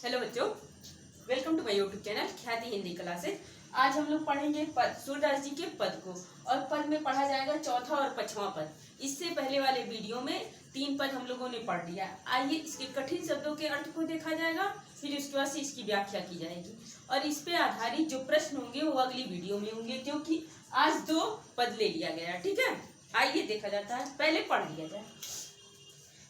Hello बच्चों, welcome to my YouTube channel Khyati Hindi classes. आज हम लोग पढ़ेंगे पद, सूरदास जी के पद को। और पद में पढ़ा जाएगा चौथा और पांचवा पद। इससे पहले वाले वीडियो में 3 पद हम लोगों ने पढ़ लिया। आइए इसके कठिन शब्दों के अर्थ को देखा जाएगा, फिर उसके बाद से इसकी व्याख्या की जाएगी और इस पे आधारित जो प्रश्न होंगे वो अगली वीडियो में होंगे, क्योंकि आज 2 पद ले लिया गया। ठीक है, आइए देखा जाता है, पहले पढ़ लिया जाए।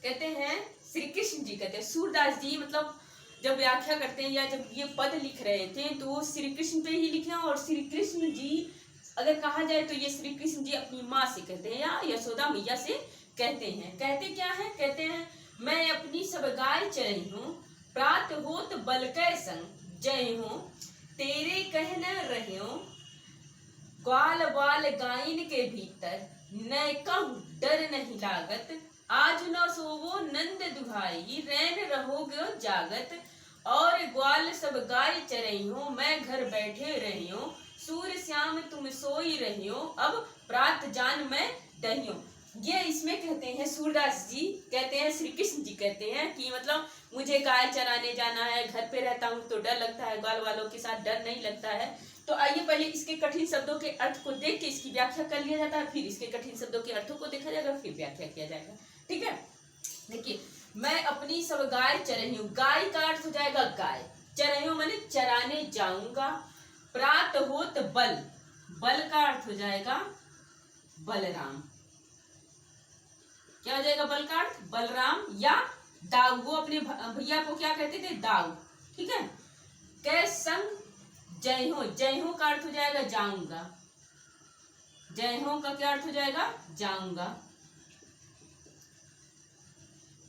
कहते हैं श्री कृष्ण जी, कहते हैं सूरदास जी मतलब जब व्याख्या करते हैं या जब ये पद लिख रहे थे तो वो श्री कृष्ण पे ही लिखे। और श्री कृष्ण जी अगर कहा जाए तो ये श्री कृष्ण जी अपनी माँ से कहते हैं या यशोदा मैया से कहते हैं। कहते क्या है? कहते हैं मैं अपनी सब गाय चरही हूँ, प्रात होत बलकै संग जय हूँ, तेरे कह न रहियो ग्वाल बाल गायन के भीतर, न कहूँ डर नहीं लागत, आज न सोवो नंद दुहाई, रैन रहोगे जागत, और ग्वाल सब गाय चरही हो, मैं घर बैठे रही हूँ, सूर्य श्याम तुम सोई रही हो, अब प्रात जान मैं दहियो। ये इसमें कहते हैं सूरदास जी कहते हैं, श्री कृष्ण जी कहते हैं कि मतलब मुझे गाय चराने जाना है, घर पे रहता हूँ तो डर लगता है, ग्वाल वालों के साथ डर नहीं लगता है। तो आइए पहले इसके कठिन शब्दों के अर्थ को देख के इसकी व्याख्या कर लिया जाता है, फिर इसके कठिन शब्दों के अर्थों को देखा जाएगा, फिर व्याख्या किया जाएगा। ठीक है, देखिए मैं अपनी सब गाय चरही हूँ, गाय का अर्थ हो जाएगा गाय, चरही हूँ माने चराने जाऊंगा, प्रात होत बल, बल का अर्थ हो जाएगा बलराम। क्या हो जाएगा बल का अर्थ? बलराम या दाऊ। वो अपने भैया को क्या कहते थे? दाऊ। ठीक है, कै संग जय हो, जय हो का अर्थ हो जाएगा जाऊंगा, जय हो का क्या अर्थ हो जाएगा? जाऊंगा।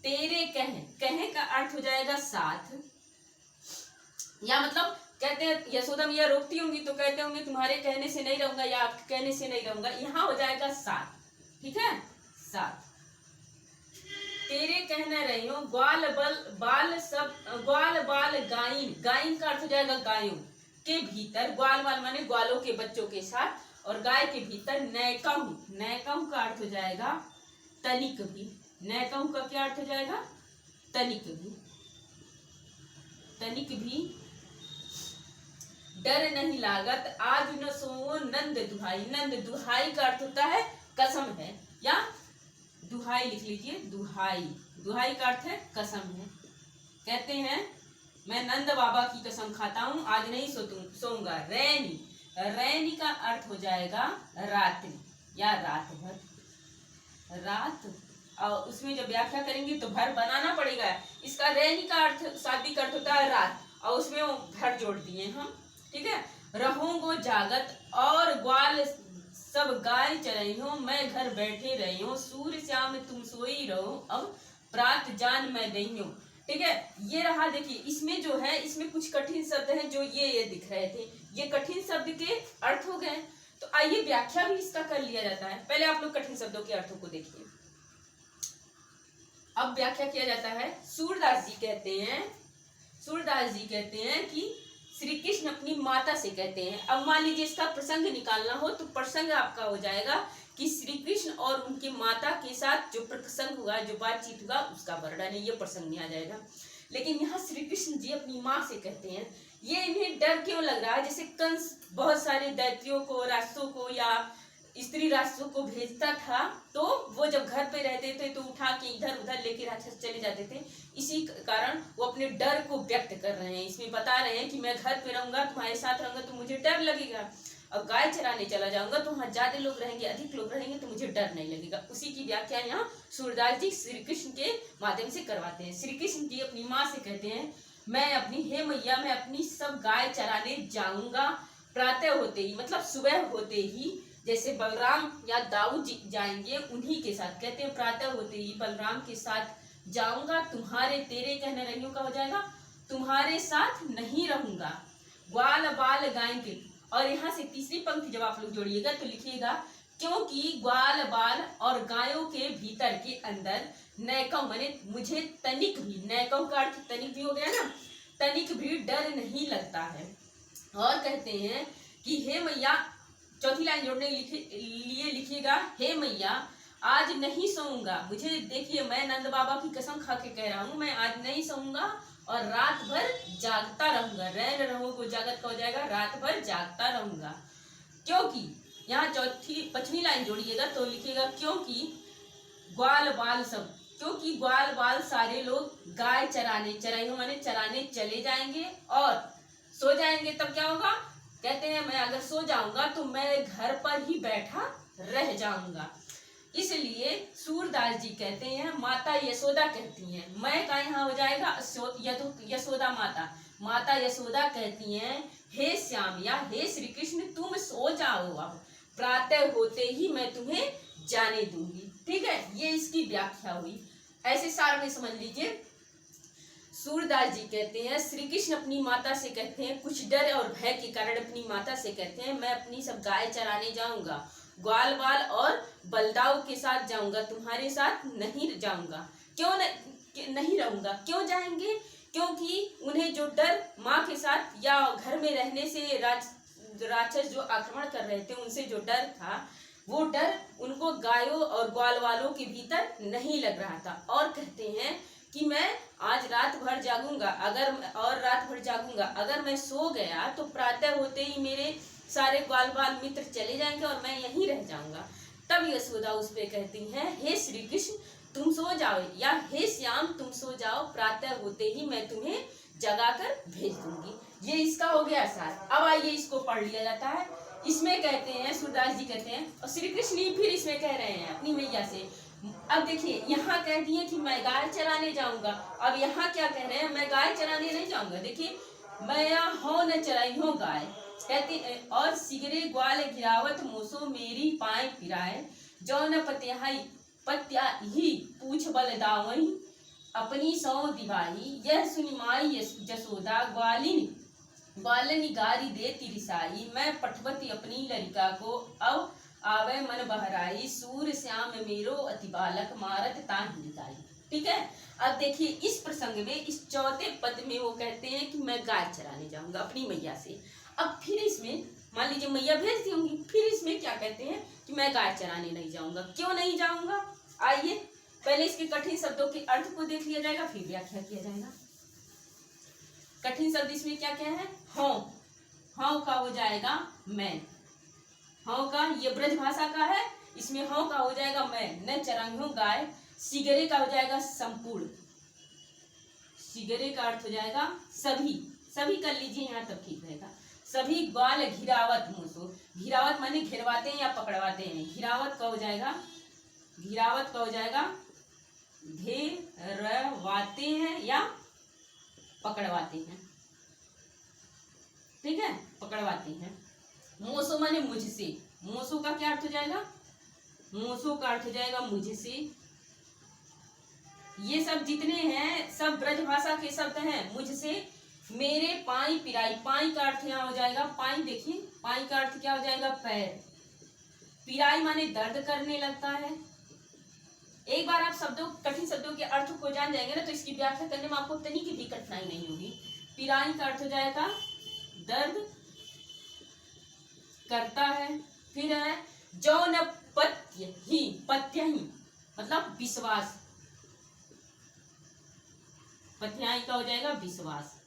तेरे कह, कह का अर्थ हो जाएगा साथ, या मतलब कहते हैं यशोदा मैया रोकती होंगी तो कहते होंगे तुम्हारे कहने से नहीं रहूंगा या आपके कहने से नहीं रहूंगा, यहाँ हो जाएगा साथ। ठीक है, साथ। तेरे कहना रही हो, ग्वाल बल बाल सब, ग्वाल बाल गायन, गायन का अर्थ हो जाएगा गायों के भीतर, ग्वाल बाल माने ग्वालों के बच्चों के साथ, और गाय के भीतर नैकहूं, नैकहूं का अर्थ हो जाएगा तनिक भी, नैकहूं का क्या अर्थ हो जाएगा? तनिक भी, तनिक भी, डर नहीं लागत, आज न सोवो नंद दुहाई, नंद दुहाई का अर्थ होता है कसम है, या दुहाई लिख लीजिए, दुहाई, दुहाई का अर्थ है कसम है। कहते हैं मैं नंद बाबा की कसम खाता हूं, आज नहीं सोऊंगा। रैनी, रैनी का अर्थ हो जाएगा रात्रि या रात भर, रात। और उसमें जब व्याख्या करेंगे तो भर बनाना पड़ेगा। इसका रैनी का अर्थ, शाब्दिक अर्थ होता है रात, और उसमें वो भर जोड़ दिए हम। ठीक है, रहूंगो जागत, और ग्वाल सब गाय चरही हो, मैं घर बैठे रही हूँ, सूर्य श्याम तुम सोई रहो, अब प्रात जान मैं नहीं हूँ। ठीक है, ये रहा। देखिए इसमें जो है, इसमें कुछ कठिन शब्द हैं जो ये दिख रहे थे, ये कठिन शब्द के अर्थ हो गए। तो आइए व्याख्या भी इसका कर लिया जाता है। पहले आप लोग कठिन शब्दों के अर्थों को देखिए, अब व्याख्या किया जाता है। सूरदास जी कहते हैं, सूरदास जी कहते हैं कि श्री कृष्ण अपनी माता से कहते हैं। अब मान लीजिए इसका प्रसंग निकालना हो तो प्रसंग आपका हो जाएगा कि श्री कृष्ण और उनकी माता के साथ जो प्रसंग हुआ, जो बातचीत हुआ, उसका वर्णन है, ये प्रसंग में आ जाएगा। लेकिन यहाँ श्री कृष्ण जी अपनी माँ से कहते हैं। ये इन्हें डर क्यों लग रहा है? जैसे कंस बहुत सारे दैत्यों को, राक्षसों को या स्त्री राक्षसों को भेजता था, तो वो जब घर पे रहते थे तो उठा के इधर उधर लेके राक्षस चले जाते थे। इसी कारण वो अपने डर को व्यक्त कर रहे हैं, इसमें बता रहे हैं कि मैं घर पे रहूंगा, तुम्हारे साथ रहूंगा तो मुझे डर लगेगा, अब गाय चराने चला जाऊंगा तो वहाँ ज्यादा लोग रहेंगे, अधिक लोग रहेंगे तो मुझे डर नहीं लगेगा। उसी की व्याख्या यहाँ सूरदास जी श्री कृष्ण के माध्यम से करवाते हैं। श्री कृष्ण जी अपनी माँ से कहते हैं, मैं अपनी, हे मैया मैं अपनी सब गाय चराने जाऊंगा, प्रातः होते ही, मतलब सुबह होते ही, जैसे बलराम या दाऊ जी जाएंगे उन्हीं के साथ। कहते हैं प्रातः होते ही बलराम के साथ जाऊंगा, तुम्हारे, तेरे कहने रहियो का हो जाएगा तुम्हारे साथ नहीं रहूंगा, ग्वाल बाल गाय के। और यहाँ से तीसरी पंक्ति जब आप लोग जोड़िएगा तो लिखिएगा, क्योंकि ग्वाल बाल और गायों के भीतर के अंदर नैकम माने मुझे तनिक भी, नैकम का अर्थ तनिक भी हो गया ना, तनिक भी डर नहीं लगता है। और कहते हैं कि हे मैया, चौथी लाइन जोड़ने के लिए लिखिएगा, हे मैया आज नहीं सोऊंगा। मुझे देखिए, मैं नंद बाबा की कसम खा के कह रहा हूँ, मैं आज नहीं सोऊंगा और रात भर जागता रहूंगा। रैन रहूं को जागत का हो जाएगा, रात भर जागता रहूंगा। क्योंकि यहाँ चौथी पांचवी लाइन जोड़िएगा तो लिखिएगा क्योंकि ग्वाल बाल सब, क्योंकि ग्वाल बाल सारे लोग गाय चराने, चराइयों माने चराने चले जाएंगे और सो जाएंगे। तब क्या होगा? कहते हैं मैं अगर सो जाऊंगा तो मैं घर पर ही बैठा रह जाऊंगा। इसलिए सूरदास जी कहते हैं, माता यशोदा कहती हैं, मैं का यहाँ हो जाएगा यशोदा माता। माता यशोदा कहती हैं, हे श्याम या हे श्री कृष्ण तुम सो जाओ, अब प्रातः होते ही मैं तुम्हें जाने दूंगी। ठीक है, ये इसकी व्याख्या हुई। ऐसे सार में समझ लीजिए, सूरदास जी कहते हैं श्री कृष्ण अपनी माता से कहते हैं, कुछ डर और भय के कारण अपनी माता से कहते हैं, मैं अपनी सब गाय चराने जाऊंगा, ग्वाल बाल और बलदाऊ के साथ जाऊंगा, तुम्हारे साथ नहीं जाऊंगा। क्यों नहीं रहूंगा? क्यों जाएंगे? क्योंकि उन्हें जो डर माँ के साथ या घर में रहने से राक्षस जो आक्रमण कर रहे थे उनसे जो डर था, वो डर उनको गायों और ग्वाल वालों के भीतर नहीं लग रहा था। और कहते हैं कि मैं आज रात भर जागूंगा, अगर मैं सो गया तो प्रातः होते ही मेरे सारे ग्वाल बाल मित्र चले जाएंगे और मैं यहीं रह जाऊंगा। तब यशोदा उस पे कहती हैं, हे श्री कृष्ण तुम सो जाओ, या हे श्याम तुम सो जाओ, प्रातः होते ही मैं तुम्हें जगाकर भेज दूंगी। ये इसका हो गया सार। अब आइए इसको पढ़ लिया जाता है। इसमें कहते हैं, सूरदास जी कहते हैं, और श्री कृष्ण ही फिर इसमें कह रहे हैं अपनी मैया से। अब देखिए, यहाँ कह दिए कि मैं गाय चराने जाऊंगा, अब यहाँ क्या कह रहे हैं? मैं गाय चराने नहीं जाऊंगा। देखिए, मैं यहाँ हो न चराई हो गाय, कहती और सिगरे ग्वाल घिरावत मोसो मेरी पाए फिराए, जो न पत्या ही पूछ बल दावही, अपनी सौ दिवाही, यह सुनी माई जसोदा ग्वालिनी गारी दे तिरिसाई, मैं पठवती अपनी लड़का को अब आवे मन बहराई, सूर श्याम मेरो अति बालक मारत ताहि निकाई। ठीक है, अब देखिए इस प्रसंग में, इस चौथे पद में वो कहते हैं कि मैं गाय चराने जाऊंगा अपनी मैया से। अब फिर इसमें मान लीजिए मैया भेज दी होंगी, फिर इसमें क्या कहते हैं कि मैं गाय चराने नहीं जाऊंगा। क्यों नहीं जाऊंगा? आइए पहले इसके कठिन शब्दों के अर्थ को देख लिया जाएगा, फिर व्याख्या किया जाएगा। कठिन शब्द इसमें क्या क्या है? हौ का हो जाएगा मैं, हौ का ये ब्रज भाषा का है, इसमें हौ का हो जाएगा मैं, न चरांगी गाय। सिगरे का हो जाएगा संपूर्ण, सिगरे का अर्थ हो जाएगा सभी, सभी कर लीजिए यहाँ तब ठीक रहेगा। सभी ग्वाल घिरावत मोसो, घिरावत माने घेरवाते हैं या पकड़वाते हैं, घिरावत का हो जाएगा घेरवाते हैं या पकड़वाते हैं। ठीक है, पकड़वाते हैं। मोसो माने मुझसे, मोसो का क्या अर्थ हो जाएगा? मोसो का अर्थ हो जाएगा मुझसे। ये सब जितने हैं सब ब्रज भाषा के शब्द हैं। मुझसे मेरे पाई पिराई, पाई का अर्थ यहाँ हो जाएगा, पाई देखिए, पाई का अर्थ क्या हो जाएगा? पैर। पिराई माने दर्द करने लगता है। एक बार आप कठिन शब्दों के अर्थ को जान जाएंगे ना तो इसकी व्याख्या करने में आपको तनी की भी कठिनाई नहीं होगी। पिराई का अर्थ हो जाएगा दर्द करता है। फिर है जौन पत्य ही मतलब विश्वास, पत्याई का हो जाएगा विश्वास।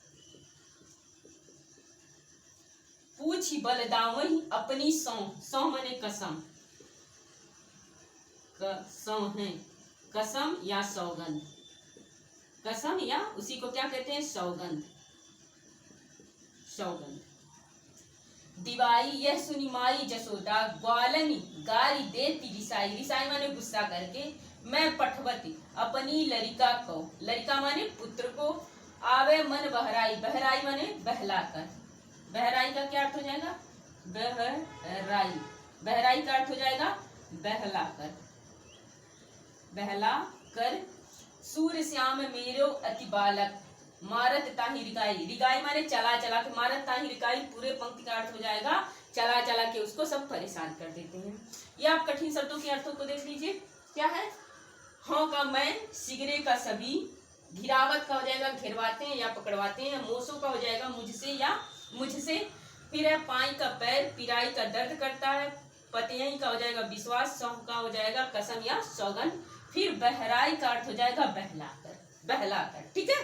पूछ बल दावही अपनी सौ माने कसम, है कसम या सौगंध, कसम या उसी को क्या कहते हैं? सौगंध। दिवाई यह सुनी माई जसोदा ग्वालनी गारी देती रिसाई, रिसाई माने गुस्सा करके, मैं पठवती अपनी लड़का को, लड़का माने पुत्र को, आवे मन बहराई, बहराई माने बहलाकर, बहराई का क्या अर्थ हो जाएगा? बहराई, बहराई का अर्थ हो जाएगा बहलाकर, बहलाकर। सूर्य श्याम मेरो अति बालक मारत ताहि रिगाई, रिगाई माने चला चला के, मारत ताहि रिगाई पूरे पंक्ति का अर्थ हो जाएगा चला चला के उसको सब परेशान कर देते हैं। ये आप कठिन शब्दों के अर्थों को देख लीजिए। क्या है? हाँ का मैं, सिगरे का सभी, घिरावत का हो जाएगा घेरवाते हैं या पकड़वाते हैं, मोसो का हो जाएगा मुझसे या मुझसे, फिर है पाई का पैर, पिराई का दर्द करता है, पतयई का हो जाएगा विश्वास, सौह का हो जाएगा कसम या सौगंध, फिर बहराई का अर्थ हो जाएगा बहलाकर, बहलाकर। ठीक है,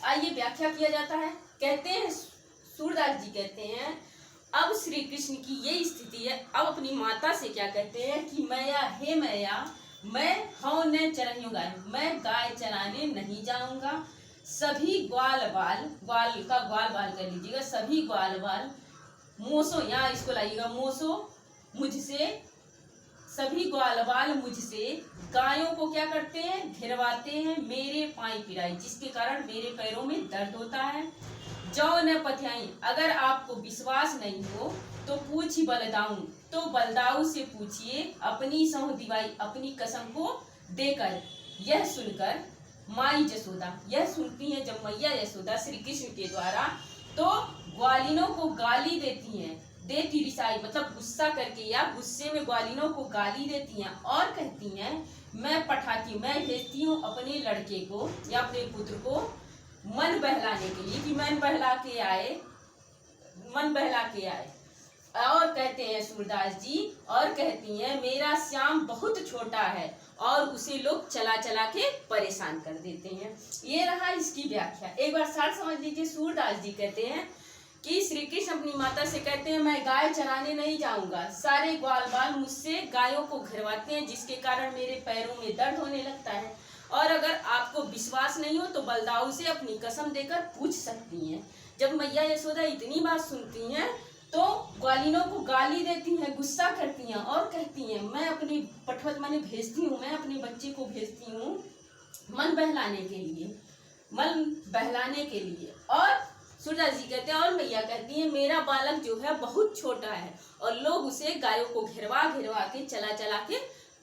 आइए व्याख्या किया जाता है। कहते हैं सूरदास जी कहते हैं अब श्री कृष्ण की ये स्थिति है, अब अपनी माता से क्या कहते हैं कि मैया, हे मैया, मैं हूं न चरहियो गाय, मैं गाय चराने नहीं जाऊंगा। सभी ग्वाल बाल, ग्वाल का ग्वाल बाल कर लीजिएगा, सभी ग्वाल बाल मोसो, यहाँ इसको लाइएगा मोसो, मुझसे, सभी ग्वाल बाल मुझसे गायों को क्या करते हैं, घिरवाते हैं, मेरे पाई पिराई, जिसके कारण मेरे पैरों में दर्द होता है। जौ न पथियाई, अगर आपको विश्वास नहीं हो तो पूछी बलदाऊ, तो बलदाऊ से पूछिए अपनी सौह दिवाई, अपनी कसम को देकर। यह सुनकर माई जसोदा, यह सुनती है जब मैया यशोदा श्री कृष्ण के द्वारा, तो ग्वालिनों को गाली देती हैं, देती रिसाई मतलब गुस्सा करके या गुस्से में ग्वालिनों को गाली देती हैं और कहती हैं मैं पठाती, मैं भेजती हूँ अपने लड़के को या अपने पुत्र को मन बहलाने के लिए, कि मन बहला के आए, मन बहला के आए। और कहते हैं सूरदास जी, और कहती हैं मेरा श्याम बहुत छोटा है और उसे लोग चला चला के परेशान कर देते हैं। ये रहा इसकी व्याख्या। एक बार सार समझ लीजिए। सूरदास जी कहते हैं कि श्री कृष्ण अपनी माता से कहते हैं मैं गाय चराने नहीं जाऊंगा, सारे ग्वाल बाल मुझसे गायों को घिरवाते हैं, जिसके कारण मेरे पैरों में दर्द होने लगता है। और अगर आपको विश्वास नहीं हो तो बलदाऊ से अपनी कसम देकर पूछ सकती हैं। जब मैया यशोदा इतनी बात सुनती हैं तो ग्वालिनों को गाली देती हैं, गुस्सा करती हैं और कहती हैं मैं अपनी पठवत माने भेजती हूँ, मैं अपने बच्चे को भेजती हूँ मन बहलाने के लिए, मन बहलाने के लिए। और सूरदास जी कहते हैं और मैया कहती है मेरा बालक जो है बहुत छोटा है और लोग उसे गायों को घिरवा घिरवा के चला चला के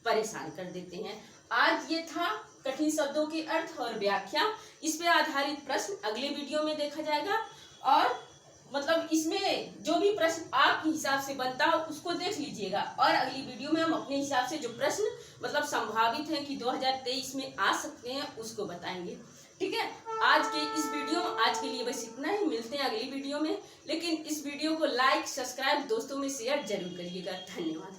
परेशान कर देते हैं। आज ये था कठिन शब्दों के अर्थ और व्याख्या। इस पे आधारित प्रश्न अगले वीडियो में देखा जाएगा और मतलब इसमें जो भी प्रश्न आपके हिसाब से बनता हो उसको देख लीजिएगा और अगली वीडियो में हम अपने हिसाब से जो प्रश्न मतलब संभावित है कि 2023 में आ सकते हैं उसको बताएंगे। ठीक है, आज के इस वीडियो में आज के लिए बस इतना ही। मिलते हैं अगली वीडियो में, लेकिन इस वीडियो को लाइक, सब्सक्राइब, दोस्तों में शेयर जरूर करिएगा। धन्यवाद।